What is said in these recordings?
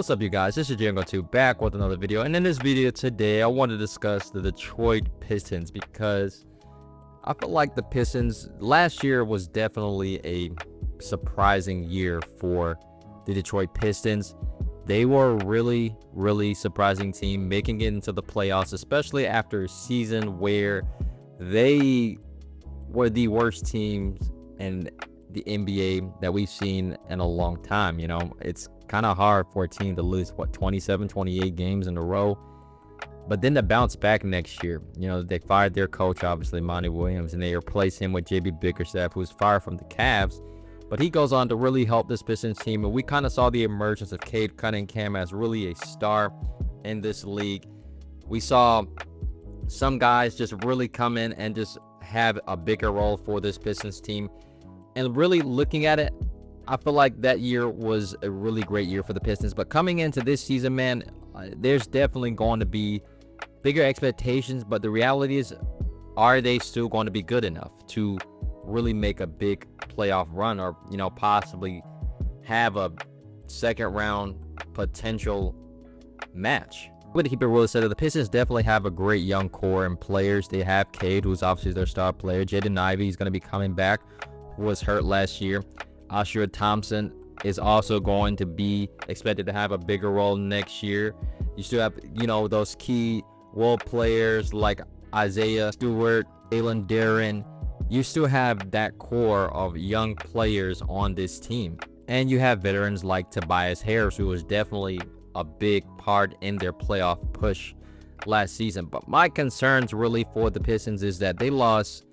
What's up, you guys? This is Django2 back with another video, and in this video today I want to discuss the Detroit Pistons because I feel like the Pistons last year was definitely a surprising year for the Detroit Pistons. They were a really surprising team, making it into the playoffs, especially after a season where they were the worst teams in the NBA that we've seen in a long time. You know, it's kind of hard for a team to lose 27, 28 games in a row, but then to bounce back next year. You know, they fired their coach, obviously Monty Williams, and they replaced him with JB Bickerstaff, who was fired from the Cavs, but he goes on to really help this Pistons team. And we kind of saw the emergence of Cade Cunningham as really a star in this league. We saw some guys just really come in and just have a bigger role for this Pistons team. And really looking at it, I feel like that year was a really great year for the Pistons. But coming into this season, man, there's definitely going to be bigger expectations. But the reality is, are they still going to be good enough to really make a big playoff run, or, you know, possibly have a second round potential match? I'm going to keep it real said. The Pistons definitely have a great young core and players. They have Cade, who's obviously their star player. Jaden Ivey is going to be coming back, who was hurt last year. Asher Thompson is also going to be expected to have a bigger role next year. You still have, you know, those key role players like Isaiah Stewart, Jalen Darren. You still have that core of young players on this team. And you have veterans like Tobias Harris, who was definitely a big part in their playoff push last season. But my concerns really for the Pistons is that they lost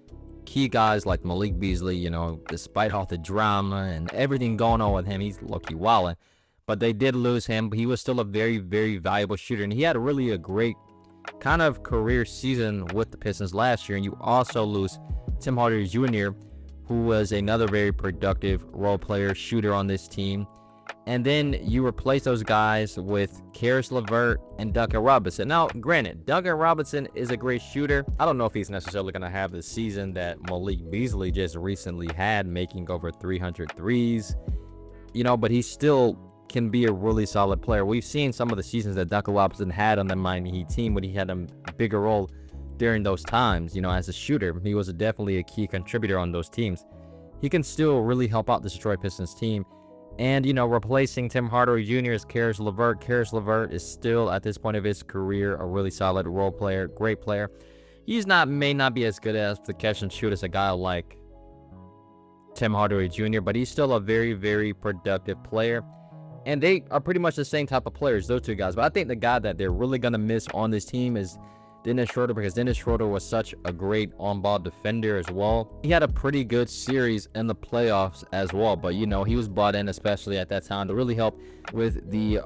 key guys like Malik Beasley. You know, despite all the drama and everything going on with him, he's low-key wilding. But they did lose him. But he was still a very valuable shooter, and he had really a great kind of career season with the Pistons last year. And you also lose Tim Hardaway Jr., who was another very productive role player shooter on this team. And then you replace those guys with Caris LeVert and Duncan Robinson. Now, granted, Duncan Robinson is a great shooter. I don't know if he's necessarily going to have the season that Malik Beasley just recently had, making over 300 threes. You know, but he still can be a really solid player. We've seen some of the seasons that Duncan Robinson had on the Miami Heat team when he had a bigger role during those times. You know, as a shooter, he was definitely a key contributor on those teams. He can still really help out the Detroit Pistons team. And, you know, replacing Tim Hardaway Jr. as Caris LeVert. Caris LeVert is still, at this point of his career, a really solid role player, great player. He's may not be as good as the catch and shoot as a guy like Tim Hardaway Jr., but he's still a very productive player. And they are pretty much the same type of players, those two guys. But I think the guy that they're really going to miss on this team is Dennis Schroeder, because Dennis Schroeder was such a great on-ball defender as well. He had a pretty good series in the playoffs as well, but, you know, he was brought in especially at that time to really help with the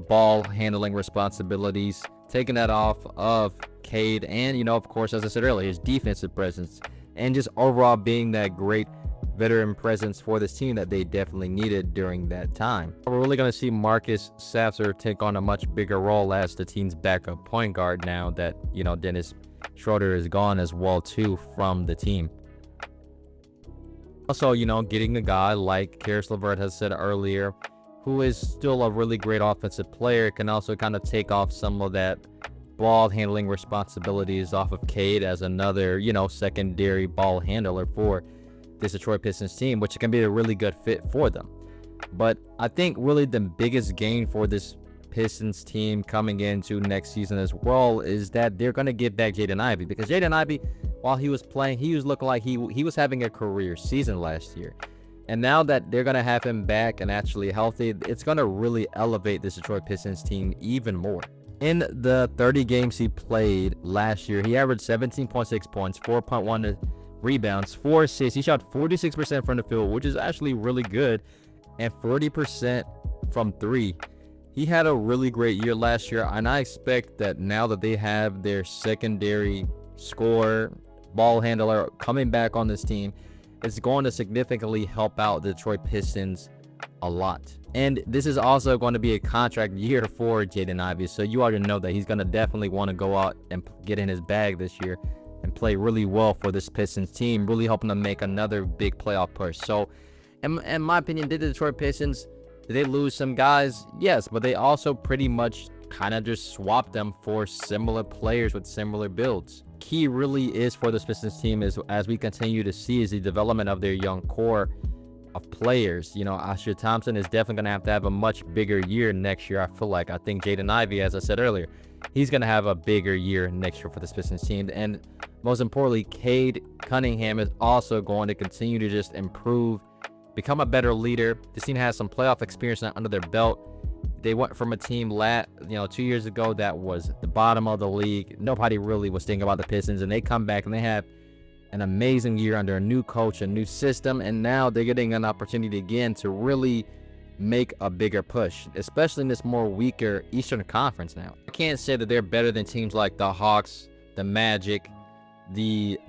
ball handling responsibilities, taking that off of Cade, and, you know, of course, as I said earlier, his defensive presence, and just overall being that great veteran presence for this team that they definitely needed during that time. We're really going to see Marcus Sasser take on a much bigger role as the team's backup point guard now that, you know, Dennis Schroeder is gone as well too from the team. Also, you know, getting a guy like Caris LeVert has said earlier, who is still a really great offensive player, can also kind of take off some of that ball handling responsibilities off of Cade as another, you know, secondary ball handler for this Detroit Pistons team, which can be a really good fit for them. But I think really the biggest gain for this Pistons team coming into next season as well is that they're going to get back Jaden Ivey, because Jaden Ivey, while he was playing, he was looking like he was having a career season last year. And now that they're going to have him back and actually healthy, it's going to really elevate this Detroit Pistons team even more. In the 30 games he played last year, he averaged 17.6 points, 4.1 rebounds, 4 assists. He shot 46% from the field, which is actually really good, and 40% from three. He had a really great year last year, and I expect that now that they have their secondary scorer, ball handler coming back on this team, it's going to significantly help out the Detroit Pistons a lot. And this is also going to be a contract year for Jaden Ivey, so you already know that he's going to definitely want to go out and get in his bag this year and play really well for this Pistons team, really helping them make another big playoff push. So, in my opinion, did the Detroit Pistons Did they lose some guys? Yes, but they also pretty much kind of just swapped them for similar players with similar builds. Key really is for this Pistons team is, as we continue to see, is the development of their young core of players. You know, Asher Thompson is definitely going to have a much bigger year next year. I feel like, I think Jaden Ivey, as I said earlier, he's going to have a bigger year next year for this Pistons team. And most importantly, Cade Cunningham is also going to continue to just improve, become a better leader. This team has some playoff experience now under their belt. They went from a team 2 years ago that was the bottom of the league. Nobody really was thinking about the Pistons, and they come back and they have an amazing year under a new coach, a new system, and now they're getting an opportunity again to really make a bigger push, especially in this more weaker Eastern Conference now. I can't say that they're better than teams like the Hawks, the Magic, the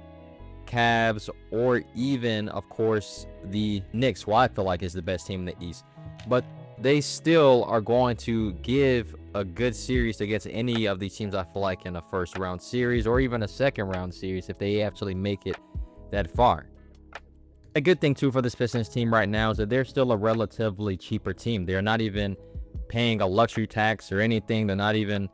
Cavs, or even, of course, the Knicks, who I feel like is the best team in the East. But they still are going to give a good series against any of these teams, I feel like, in a first round series or even a second round series if they actually make it that far. A good thing too for this Pistons team right now is that they're still a relatively cheaper team. They're not even paying a luxury tax or anything. They're not even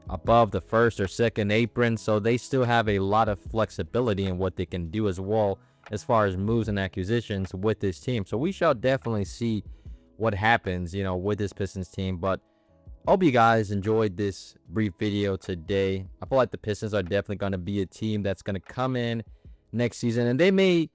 above the first or second apron, so they still have a lot of flexibility in what they can do as well as far as moves and acquisitions with this team. So we shall definitely see what happens, with this Pistons team. But hope you guys enjoyed this brief video today. I feel like the Pistons are definitely going to be a team that's going to come in next season, and they may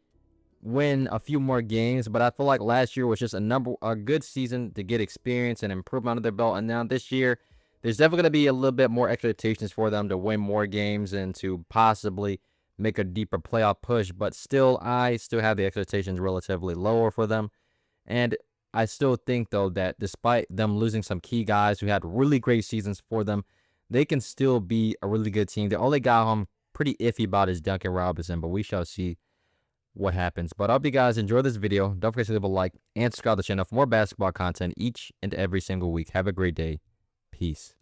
win a few more games, but I feel like last year was just a good season to get experience and improvement under their belt. And now this year, there's definitely going to be a little bit more expectations for them to win more games and to possibly make a deeper playoff push. But still, I still have the expectations relatively lower for them. And I still think, though, that despite them losing some key guys who had really great seasons for them, they can still be a really good team. The only guy I'm pretty iffy about is Duncan Robinson, but we shall see what happens. But I hope you guys enjoy this video. Don't forget to leave a like and subscribe to the channel for more basketball content each and every single week. Have a great day. Peace.